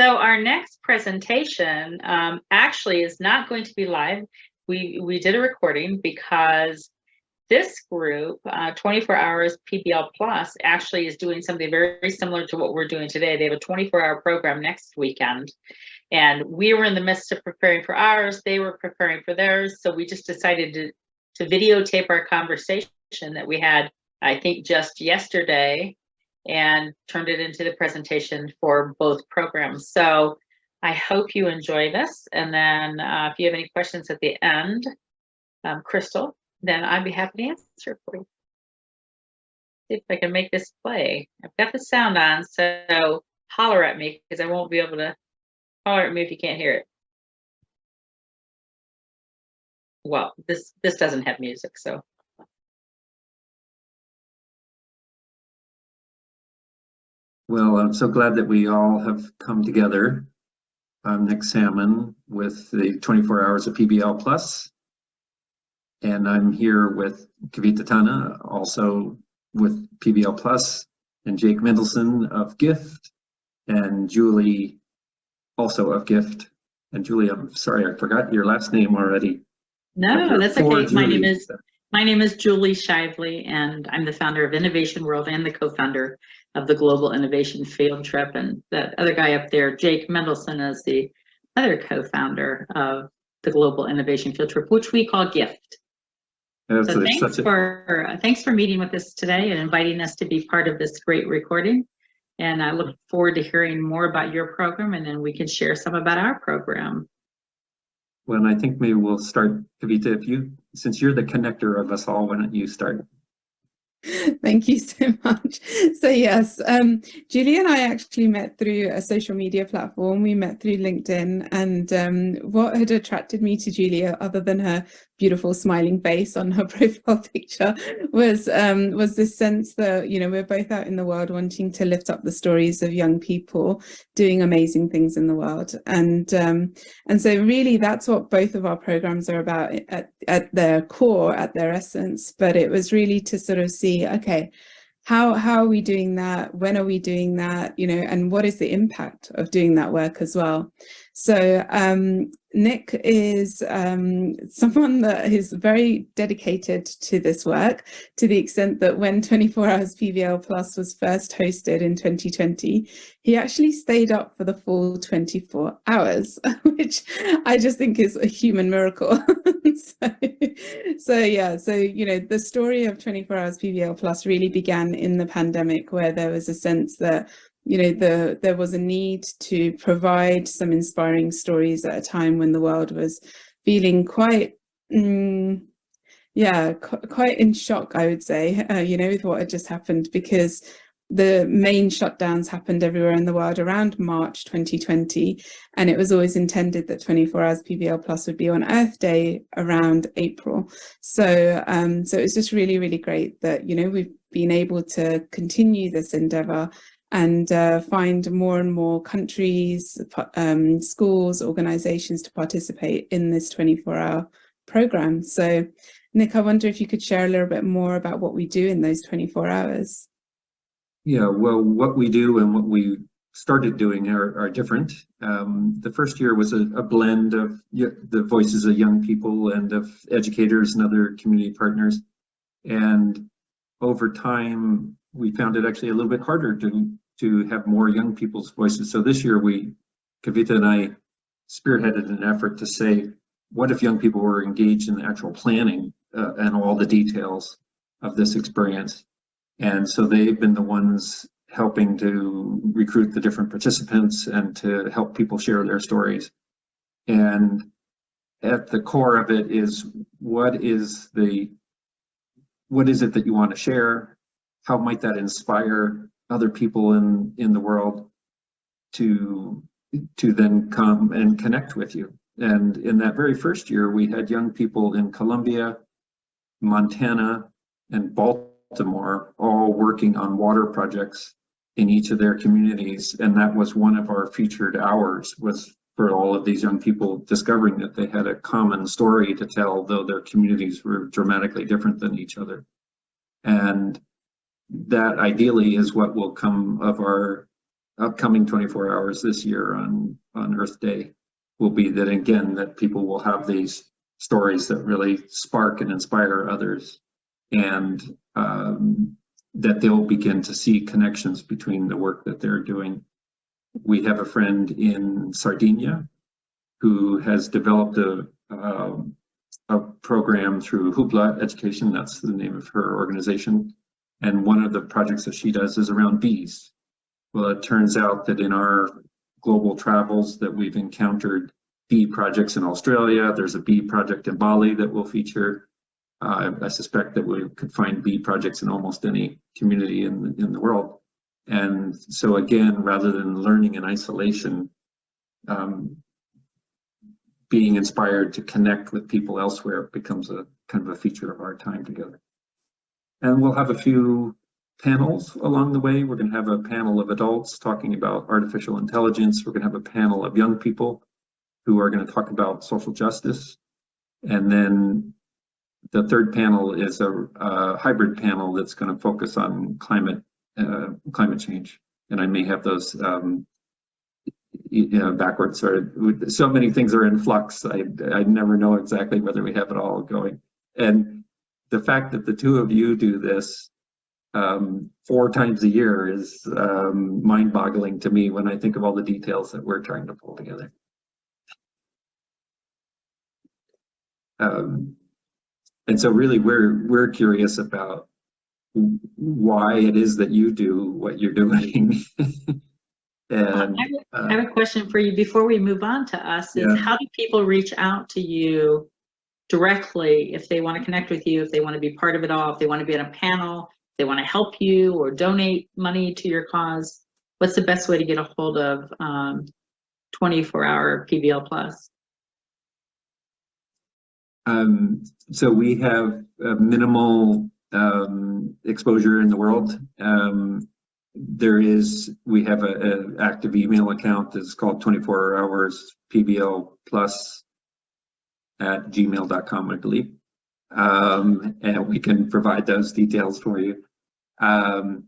So our next presentation actually is not going to be live. We did a recording because this group, 24 Hours PBL Plus, actually is doing something very similar to what we're doing today. They have a 24-hour program next weekend. And we were in the midst of preparing for ours. They were preparing for theirs. So we just decided to videotape our conversation that we had, I think, just yesterday, and turned it into the presentation for both programs. So I hope you enjoy this. And then if you have any questions at the end, Crystal, then I'd be happy to answer for you. See if I can make this play. I've got the sound on, so holler at me because I won't be able to holler at me if you can't hear it. Well, this doesn't have music, so. Well, I'm so glad that we all have come together. I'm Nick Salmon with the 24 Hours of PBL Plus, and I'm here with Kavita Tanna, also with PBL Plus, and Jake Mendelssohn of Gift, and Juli, also of Gift. And Juli, I'm sorry, I forgot your last name already. No, that's okay. My name is Juli Shively, and I'm the founder of Innovation World and the co-founder of the Global Innovation Field Trip. And that other guy up there, Jake Mendelssohn, is the other co-founder of the Global Innovation Field Trip, which we call GIFT. So thanks for meeting with us today and inviting us to be part of this great recording. And I look forward to hearing more about your program, and then we can share some about our program. Well, I think maybe we'll start, Kavita, since you're the connector of us all, why don't you start? Thank you so much. So yes, Julie and I actually met through a social media platform. We met through LinkedIn, and what had attracted me to Julia, other than her beautiful smiling face on her profile picture, was this sense that, you know, we're both out in the world wanting to lift up the stories of young people doing amazing things in the world, and so really that's what both of our programs are about at their core, at their essence. But it was really to sort of see, okay, how are we doing that? When are we doing that? You know, and what is the impact of doing that work as well? So Nick is someone that is very dedicated to this work, to the extent that when 24 Hours PBL Plus was first hosted in 2020, he actually stayed up for the full 24 hours, which I just think is a human miracle. So you know, the story of 24 Hours PBL Plus really began in the pandemic, where there was a sense that, you know, there was a need to provide some inspiring stories at a time when the world was feeling quite in shock, I would say, you know, with what had just happened, because the main shutdowns happened everywhere in the world around March 2020, and it was always intended that 24 Hours PBL Plus would be on Earth Day around April. So so it's just really, really great that, you know, we've been able to continue this endeavor and find more and more countries, schools, organizations to participate in this 24-hour program. So Nick, I wonder if you could share a little bit more about what we do in those 24 hours. Yeah, well, what we do and what we started doing are different. The first year was a blend of the voices of young people and of educators and other community partners. And over time, we found it actually a little bit harder to have more young people's voices. So this year, Kavita and I spearheaded an effort to say, what if young people were engaged in the actual planning and all the details of this experience? And so they've been the ones helping to recruit the different participants and to help people share their stories. And at the core of it is, what is it that you want to share? How might that inspire other people in the world to then come and connect with you? And in that very first year, we had young people in Colombia, Montana, and Baltimore all working on water projects in each of their communities. And that was one of our featured hours, was for all of these young people discovering that they had a common story to tell, though their communities were dramatically different than each other. And that ideally is what will come of our upcoming 24 hours this year on Earth Day will be that, again, that people will have these stories that really spark and inspire others, and that they'll begin to see connections between the work that they're doing. We have a friend in Sardinia who has developed a program through Hoopla Education, that's the name of her organization, and one of the projects that she does is around bees. Well, it turns out that in our global travels that we've encountered bee projects in Australia. There's a bee project in Bali that we'll feature. I suspect that we could find bee projects in almost any community in the world. And so again, rather than learning in isolation, being inspired to connect with people elsewhere becomes a kind of a feature of our time together. And we'll have a few panels along the way. We're going to have a panel of adults talking about artificial intelligence. We're going to have a panel of young people who are going to talk about social justice. And then the third panel is a hybrid panel that's going to focus on climate change. And I may have those backwards. So many things are in flux. I never know exactly whether we have it all going. And the fact that the two of you do this 4 times a year is mind-boggling to me when I think of all the details that we're trying to pull together. And so really we're curious about why it is that you do what you're doing. And I have a question for you before we move on to us is how do people reach out to you directly if they want to connect with you, if they want to be part of it all, if they want to be on a panel, if they want to help you or donate money to your cause? What's the best way to get a hold of 24-hour PBL Plus? So we have minimal exposure in the world. We have an active email account that's called 24hours PBL Plus at gmail.com, I believe. And we can provide those details for you. And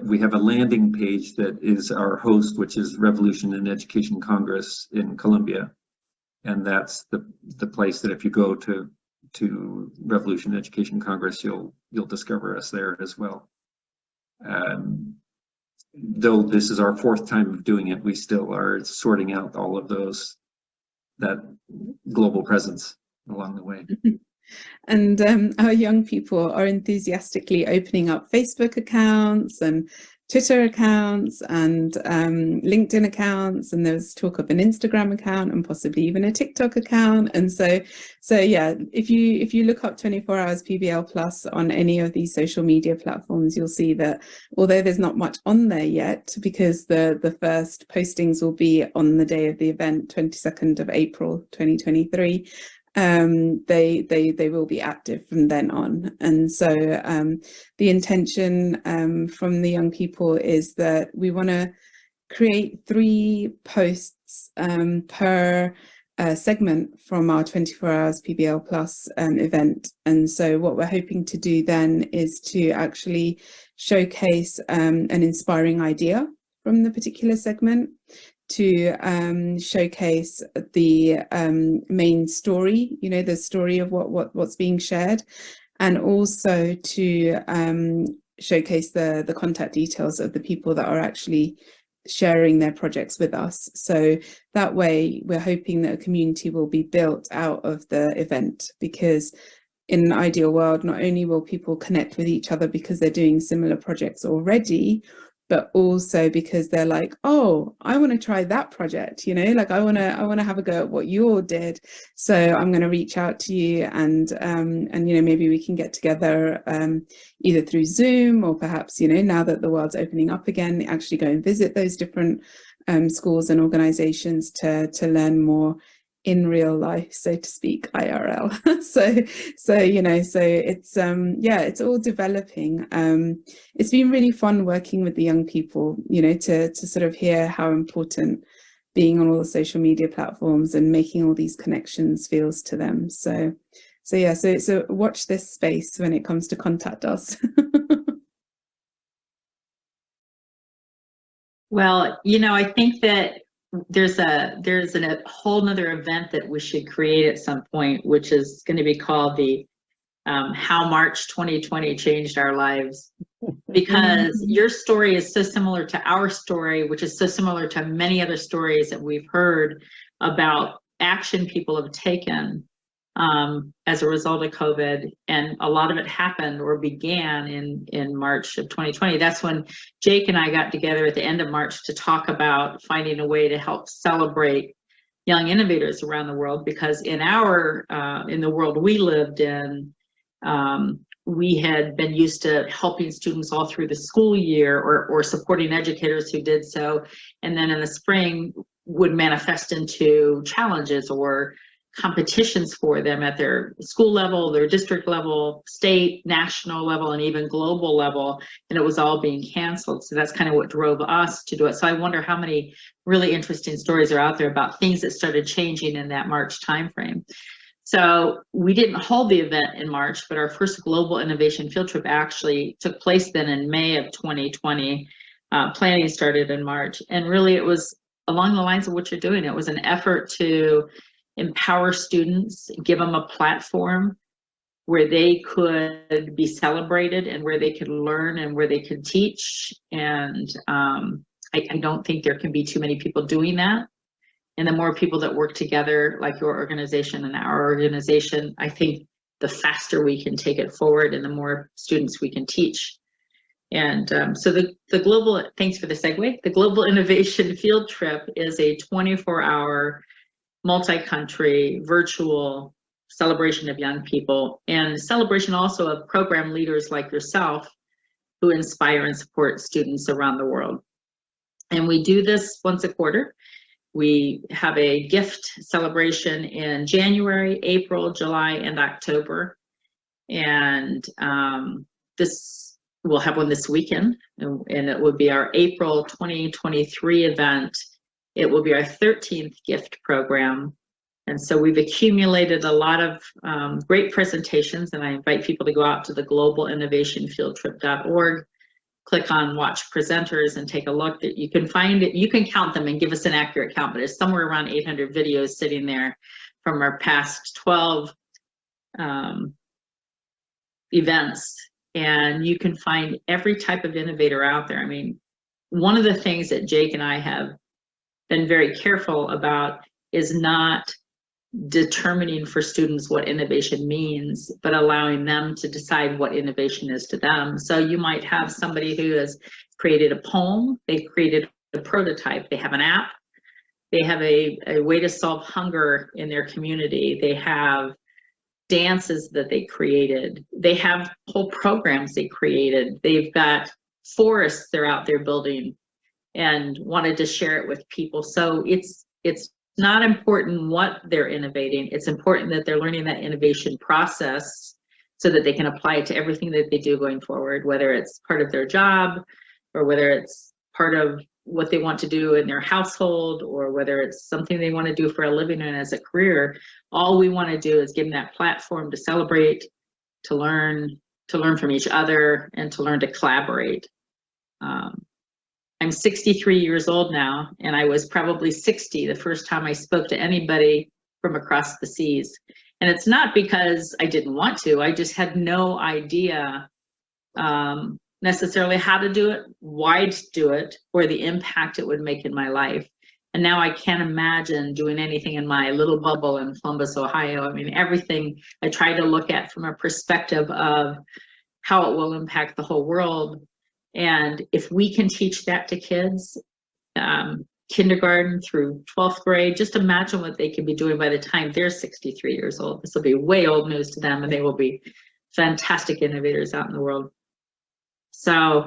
we have a landing page that is our host, which is Revolution in Education Congress in Colombia. And that's the place that if you go to Revolution Education Congress, you'll discover us there as well. Though this is our 4th time of doing it, we still are sorting out all of that global presence along the way. And our young people are enthusiastically opening up Facebook accounts and Twitter accounts and LinkedIn accounts, and there's talk of an Instagram account and possibly even a TikTok account. And so yeah, if you look up 24 Hours PBL Plus on any of these social media platforms, you'll see that although there's not much on there yet, because the first postings will be on the day of the event, 22nd of April 2023. They will be active from then on. And so the intention from the young people is that we want to create 3 posts per segment from our 24 Hours PBL Plus event. And so what we're hoping to do then is to actually showcase an inspiring idea from the particular segment, to showcase the main story, the story of what's being shared, and also to showcase the contact details of the people that are actually sharing their projects with us. So that way we're hoping that a community will be built out of the event, because in an ideal world, not only will people connect with each other because they're doing similar projects already, but also because they're like, oh, I want to try that project, like I want to have a go at what you all did. So I'm going to reach out to you and maybe we can get together either through Zoom or perhaps, now that the world's opening up again, actually go and visit those different schools and organizations to learn more in real life, so to speak, IRL. so it's all developing. It's been really fun working with the young people, to sort of hear how important being on all the social media platforms and making all these connections feels to them. So watch this space when it comes to contact us. Well, I think that there's a whole nother event that we should create at some point, which is going to be called the How March 2020 Changed Our Lives. Because your story is so similar to our story, which is so similar to many other stories that we've heard about action people have taken as a result of COVID. And a lot of it happened or began in March of 2020. That's when Jake and I got together at the end of March to talk about finding a way to help celebrate young innovators around the world, because in the world we lived in, we had been used to helping students all through the school year or supporting educators who did so. And then in the spring would manifest into challenges or competitions for them at their school level, their district level, state, national level, and even global level. And it was all being canceled. So that's kind of what drove us to do it. So I wonder how many really interesting stories are out there about things that started changing in that March timeframe. So we didn't hold the event in March, but our first global innovation field trip actually took place then in May of 2020. Planning started in March, and really it was along the lines of what you're doing. It was an effort to empower students, give them a platform where they could be celebrated and where they could learn and where they could teach. And I don't think there can be too many people doing that. And the more people that work together, like your organization and our organization, I think the faster we can take it forward and the more students we can teach. And so the global, thanks for the segue, the Global Innovation Field Trip is a 24-hour, multi-country, virtual celebration of young people, and celebration also of program leaders like yourself who inspire and support students around the world. And we do this once a quarter. We have a gift celebration in January, April, July, and October. And we'll have one this weekend, and it will be our April 2023 event. It will be our 13th gift program. And so we've accumulated a lot of great presentations, and I invite people to go out to the globalinnovationfieldtrip.org. Click on watch presenters and take a look. That you can find it, you can count them and give us an accurate count, but it's somewhere around 800 videos sitting there from our past 12 events. And you can find every type of innovator out there. I mean, one of the things that Jake and I have been very careful about is not determining for students what innovation means, but allowing them to decide what innovation is to them. So you might have somebody who has created a poem, they've created a prototype, they have an app, they have a way to solve hunger in their community, they have dances that they created, they have whole programs they created, they've got forests they're out there building and wanted to share it with people. So it's not important what they're innovating. It's important that they're learning that innovation process so that they can apply it to everything that they do going forward, whether it's part of their job or whether it's part of what they want to do in their household or whether it's something they want to do for a living and as a career. All we want to do is give them that platform to celebrate, to learn from each other, and to learn to collaborate. I'm 63 years old now, and I was probably 60 the first time I spoke to anybody from across the seas. And it's not because I didn't want to, I just had no idea necessarily how to do it, why to do it, or the impact it would make in my life. And now I can't imagine doing anything in my little bubble in Columbus, Ohio. I mean, everything I try to look at from a perspective of how it will impact the whole world. And if we can teach that to kids, kindergarten through 12th grade, just imagine what they can be doing by the time they're 63 years old. This will be way old news to them, and they will be fantastic innovators out in the world. So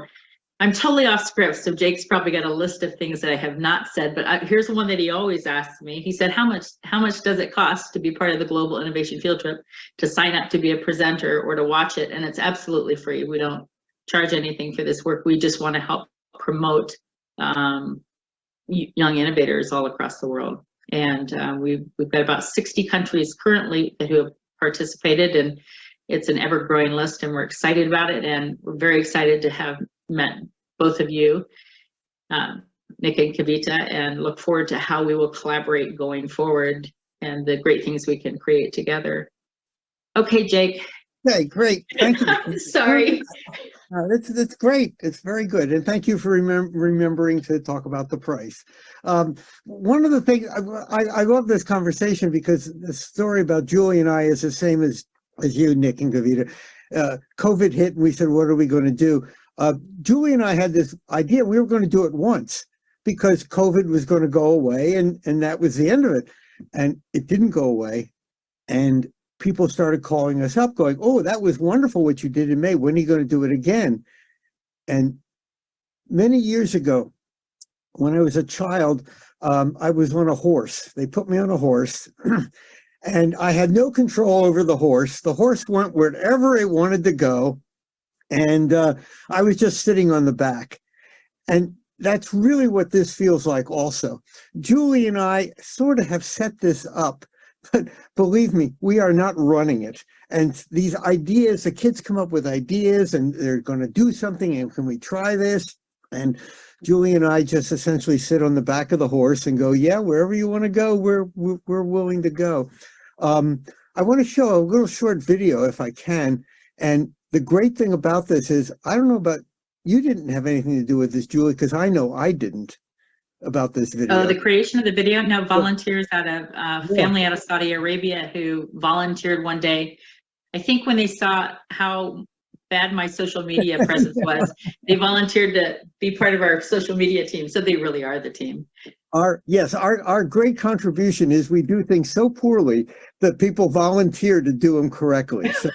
I'm totally off script, so Jake's probably got a list of things that I have not said, but here's one that he always asks me. He said, how much does it cost to be part of the Global Innovation Field Trip, to sign up to be a presenter or to watch it? And it's absolutely free. We don't charge anything for this work. We just want to help promote young innovators all across the world. And we've got about 60 countries currently who have participated, and it's an ever-growing list, and we're excited about it. And we're very excited to have met both of you. Nick and Kavita, and look forward to how we will collaborate going forward and the great things we can create together. Okay, Jake. Okay, great. Thank you. Sorry. That's great. It's very good. And thank you for remembering to talk about the price. One of the things, I love this conversation because the story about Julie and I is the same as you, Nick and Kavita. COVID hit and we said, what are we going to do? Julie and I had this idea. We were going to do it once because COVID was going to go away, and that was the end of it. And it didn't go away. And people started calling us up going, oh, that was wonderful what you did in May. When are you going to do it again? And many years ago, when I was a child, I was on a horse. They put me on a horse and I had no control over the horse. The horse went wherever it wanted to go. And I was just sitting on the back. And that's really what this feels like also. Julie and I sort of have set this up. But believe me, we are not running it. And these ideas, the kids come up with ideas and they're going to do something. And can we try this? And Julie and I just essentially sit on the back of the horse and go, yeah, wherever you want to go, we're willing to go. I want to show a little short video if I can. And the great thing about this is, I don't know about, you didn't have anything to do with this, Julie, because I know I didn't. About this video. Oh, the creation of the video? No, volunteers out of family out of Saudi Arabia who volunteered one day. I think when they saw how bad my social media presence was, they volunteered to be part of our social media team. So they really are the team. Our great contribution is we do things so poorly that people volunteer to do them correctly. So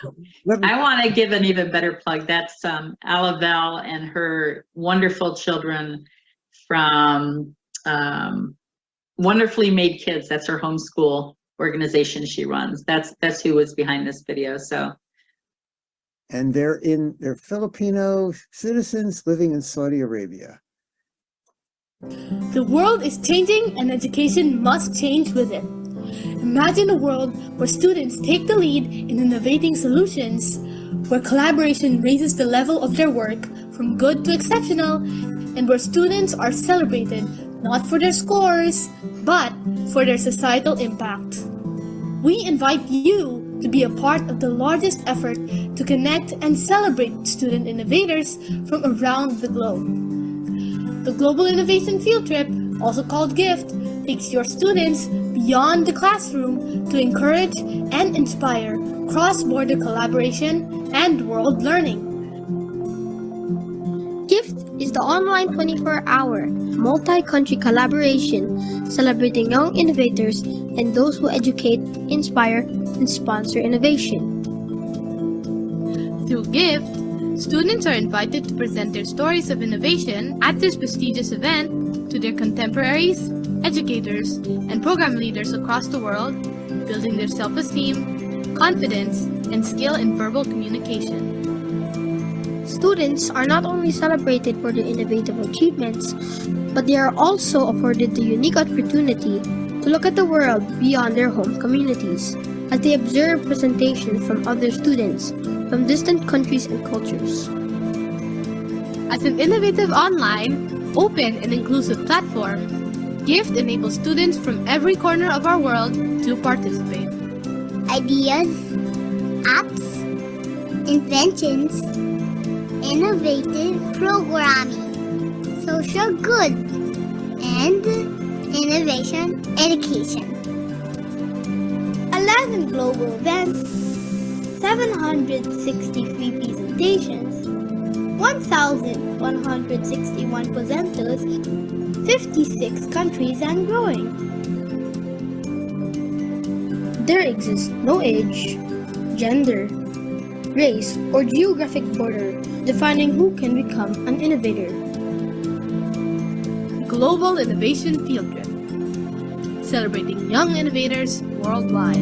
I want to give an even better plug. That's Alavel and her wonderful children from Wonderfully Made Kids. That's her homeschool organization she runs. That's who was behind this video. So, and they're Filipino citizens living in Saudi Arabia. The world is changing and education must change with it. Imagine a world where students take the lead in innovating solutions, where collaboration raises the level of their work from good to exceptional, and where students are celebrated not for their scores, but for their societal impact. We invite you to be a part of the largest effort to connect and celebrate student innovators from around the globe. The Global Innovation Field Trip, also called GIFT, takes your students beyond the classroom to encourage and inspire cross-border collaboration and world learning. GIFT is the online 24-hour multi-country collaboration celebrating young innovators and those who educate, inspire, and sponsor innovation. Through GIFT, students are invited to present their stories of innovation at this prestigious event to their contemporaries, educators, and program leaders across the world, building their self-esteem, confidence, and skill in verbal communication. Students are not only celebrated for their innovative achievements, but they are also afforded the unique opportunity to look at the world beyond their home communities as they observe presentations from other students from distant countries and cultures. As an innovative online, open, and inclusive platform, GIFT enables students from every corner of our world to participate. Ideas, apps, inventions, innovative programming, social good, and innovation education. 11 global events, 760 free presentations, 1,161 presenters, 56 countries and growing. There exists no age, gender, race, or geographic border defining who can become an innovator. Global Innovation Field Trip, celebrating young innovators worldwide.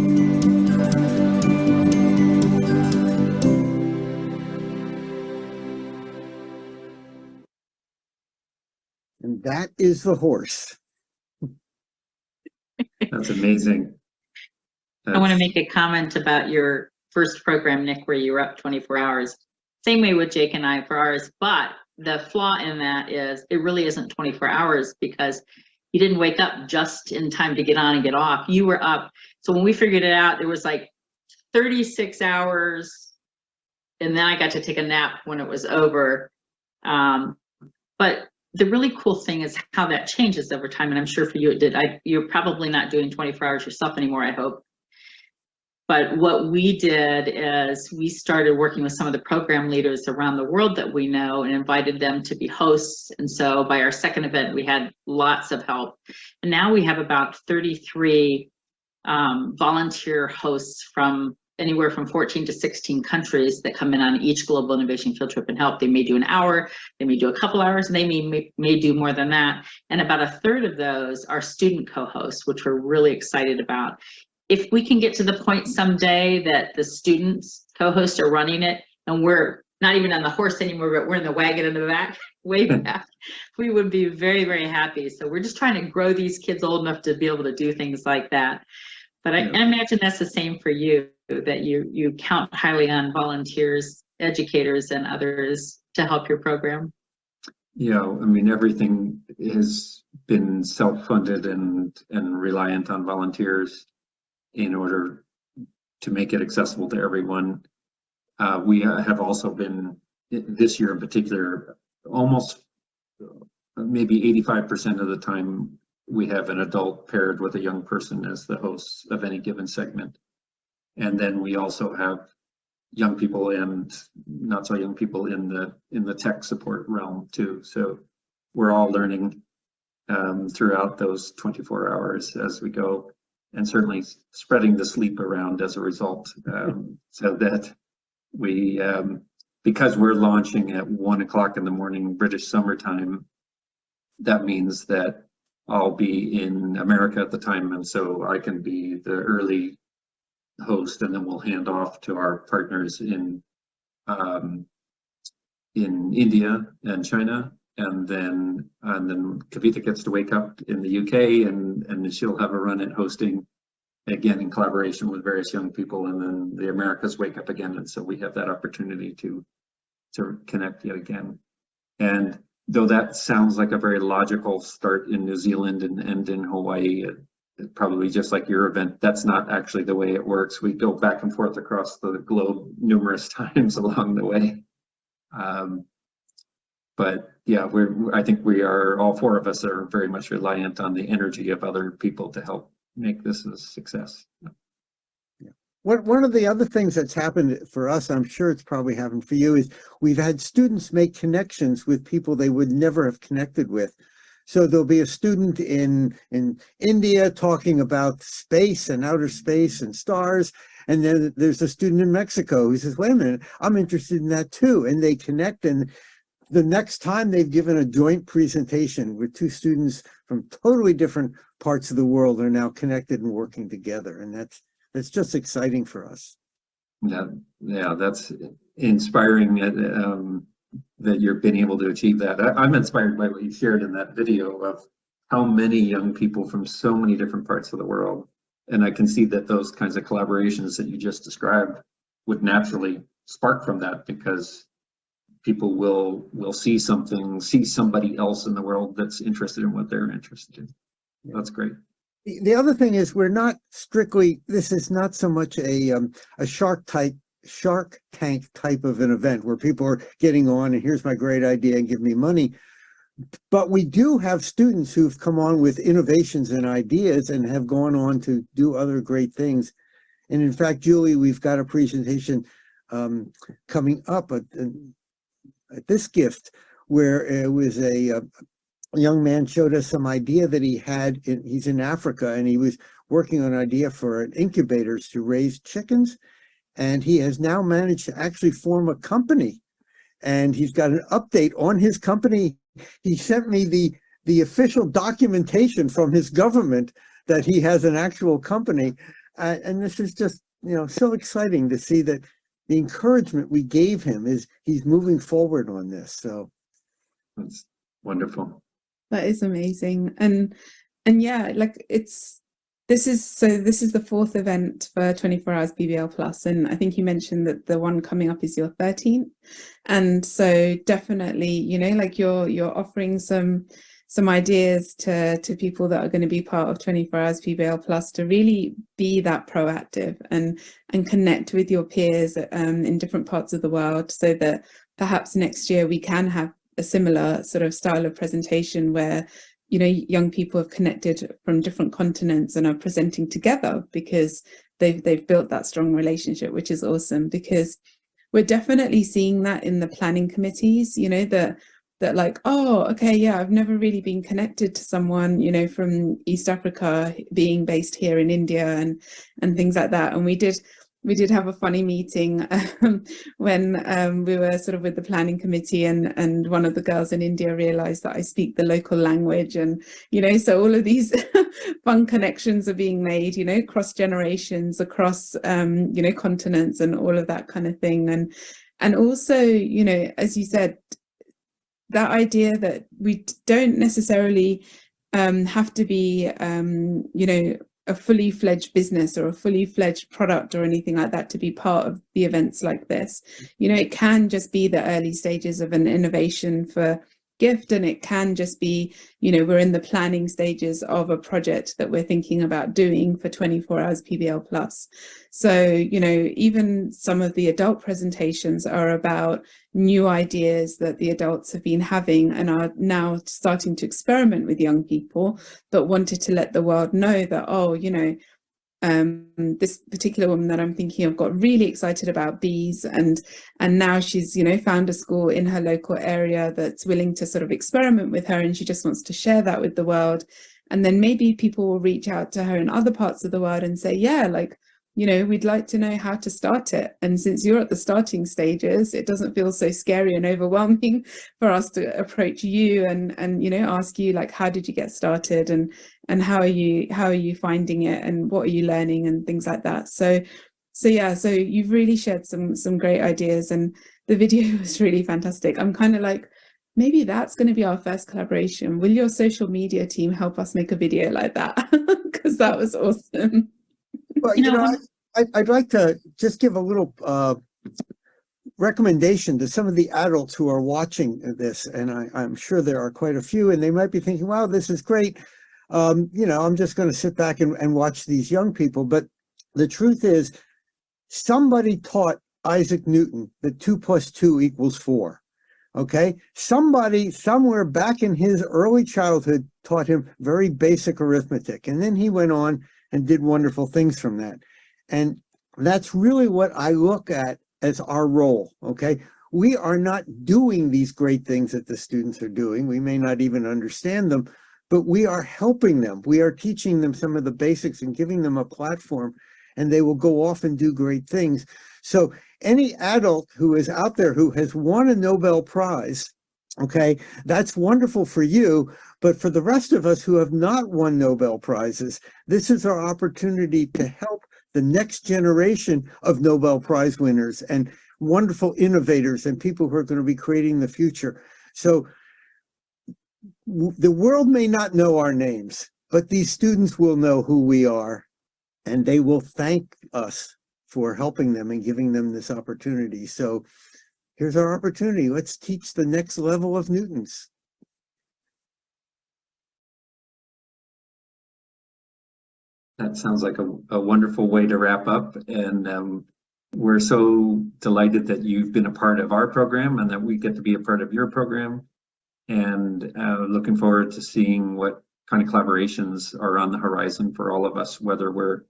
And that is the horse. That's amazing. I want to make a comment about your first program, Nick, where you were up 24 hours. Same way with Jake and I for ours, but the flaw in that is it really isn't 24 hours because you didn't wake up just in time to get on and get off. You were up. So when we figured it out, there was like 36 hours, and then I got to take a nap when it was over. But the really cool thing is how that changes over time, and I'm sure for you it did. You're probably not doing 24 hours yourself anymore, I hope. But what we did is we started working with some of the program leaders around the world that we know and invited them to be hosts. And so by our second event, we had lots of help. And now we have about 33 volunteer hosts from anywhere from 14 to 16 countries that come in on each global innovation field trip and help. They may do an hour, they may do a couple hours, and they may do more than that. And about a third of those are student co-hosts, which we're really excited about. If we can get to the point someday that the students co-hosts are running it and we're not even on the horse anymore, but we're in the wagon in the back, way back, we would be very, very happy. So we're just trying to grow these kids old enough to be able to do things like that. But I imagine that's the same for you, that you count highly on volunteers, educators, and others to help your program. Yeah, I mean, everything has been self-funded and reliant on volunteers in order to make it accessible to everyone. We have also been, this year in particular, almost maybe 85% of the time, we have an adult paired with a young person as the hosts of any given segment. And then we also have young people and not so young people in the tech support realm too. So we're all learning throughout those 24 hours as we go, and certainly spreading the sleep around as a result, so that we, because we're launching at 1 o'clock in the morning British summertime, that means that I'll be in America at the time, and so I can be the early host, and then we'll hand off to our partners in India and China, and then Kavita gets to wake up in the UK, and she'll have a run at hosting again in collaboration with various young people, and then the Americas wake up again, and so we have that opportunity to connect yet again. And though that sounds like a very logical start in New Zealand and end in Hawaii, probably just like your event, that's not actually the way it works. We go back and forth across the globe numerous times along the way. But yeah, I think we are, all four of us are very much reliant on the energy of other people to help make this a success. Yeah. One of the other things that's happened for us, I'm sure it's probably happened for you, is we've had students make connections with people they would never have connected with. So there'll be a student in India talking about space and outer space and stars. And then there's a student in Mexico who says, wait a minute, I'm interested in that too. And they connect, and the next time they've given a joint presentation with two students from totally different parts of the world are now connected and working together. And that's just exciting for us. Yeah, that's inspiring that you've been able to achieve that. I'm inspired by what you shared in that video of how many young people from so many different parts of the world. And I can see that those kinds of collaborations that you just described would naturally spark from that, because people will see somebody else in the world that's interested in what they're interested in. That's great. The other thing is, we're not strictly, this is not so much a Shark Tank type of an event where people are getting on and here's my great idea and give me money. But we do have students who've come on with innovations and ideas and have gone on to do other great things. And in fact, Julie, we've got a presentation coming up at this gift where it was a young man showed us some idea that he had. He's in Africa, and he was working on an idea for incubators to raise chickens. And he has now managed to actually form a company. And he's got an update on his company. He sent me the official documentation from his government that he has an actual company. And this is just, so exciting to see that the encouragement we gave him is he's moving forward on this. So that's wonderful. That is amazing. And yeah, like it's This is the fourth event for 24 Hours PBL Plus, and I think you mentioned that the one coming up is your 13th, and so definitely, you know, like you're offering some ideas to people that are going to be part of 24 Hours PBL Plus to really be that proactive and connect with your peers in different parts of the world, so that perhaps next year we can have a similar sort of style of presentation where, you know, young people have connected from different continents and are presenting together because they've built that strong relationship, which is awesome, because we're definitely seeing that in the planning committees, you know, that like, oh, okay, yeah, I've never really been connected to someone, you know, from East Africa being based here in India and things like that. And we did have a funny meeting when we were sort of with the planning committee, and one of the girls in India realized that I speak the local language, and, you know, so all of these fun connections are being made, you know, across generations, across, you know, continents and all of that kind of thing. And also, you know, as you said, that idea that we don't necessarily have to be, you know, a fully fledged business or a fully fledged product or anything like that to be part of the events like this. You know, it can just be the early stages of an innovation for gift, and it can just be, you know, we're in the planning stages of a project that we're thinking about doing for 24 Hours PBL Plus. So, you know, even some of the adult presentations are about new ideas that the adults have been having and are now starting to experiment with young people, but wanted to let the world know that, oh, you know, this particular woman that I'm thinking of got really excited about bees, and now she's, you know, found a school in her local area that's willing to sort of experiment with her, and she just wants to share that with the world. And then maybe people will reach out to her in other parts of the world and say, yeah, like, you know, we'd like to know how to start it. And since you're at the starting stages, it doesn't feel so scary and overwhelming for us to approach you and you know, ask you, like, how did you get started, and how are you finding it, and what are you learning, and things like that. So yeah, so you've really shared some great ideas, and the video was really fantastic. I'm kind of like, maybe that's going to be our first collaboration. Will your social media team help us make a video like that? Because that was awesome. Well, you know, I'd like to just give a little recommendation to some of the adults who are watching this, and I'm sure there are quite a few, and they might be thinking, wow, this is great. You know, I'm just going to sit back and watch these young people. But the truth is, somebody taught Isaac Newton that 2 + 2 = 4. Okay, somebody somewhere back in his early childhood taught him very basic arithmetic, and then he went on and did wonderful things from that. And that's really what I look at as our role. Okay, we are not doing these great things that the students are doing. We may not even understand them, but we are helping them. We are teaching them some of the basics and giving them a platform, and they will go off and do great things. So any adult who is out there who has won a Nobel Prize, okay, that's wonderful for you. But for the rest of us who have not won Nobel Prizes, this is our opportunity to help the next generation of Nobel Prize winners and wonderful innovators and people who are going to be creating the future. So the world may not know our names, but these students will know who we are, and they will thank us for helping them and giving them this opportunity. So here's our opportunity. Let's teach the next level of Newtons. That sounds like a wonderful way to wrap up. And we're so delighted that you've been a part of our program and that we get to be a part of your program. And looking forward to seeing what kind of collaborations are on the horizon for all of us, whether we're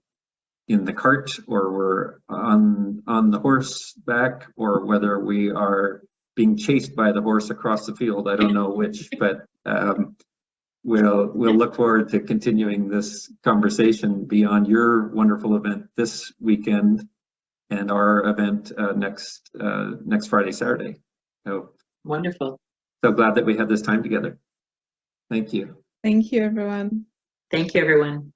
in the cart or we're on the horseback, or whether we are being chased by the horse across the field. I don't know which, but we'll look forward to continuing this conversation beyond your wonderful event this weekend and our event next Friday, Saturday. So Wonderful. so glad that we had this time together. Thank you. Thank you, everyone. Thank you, everyone.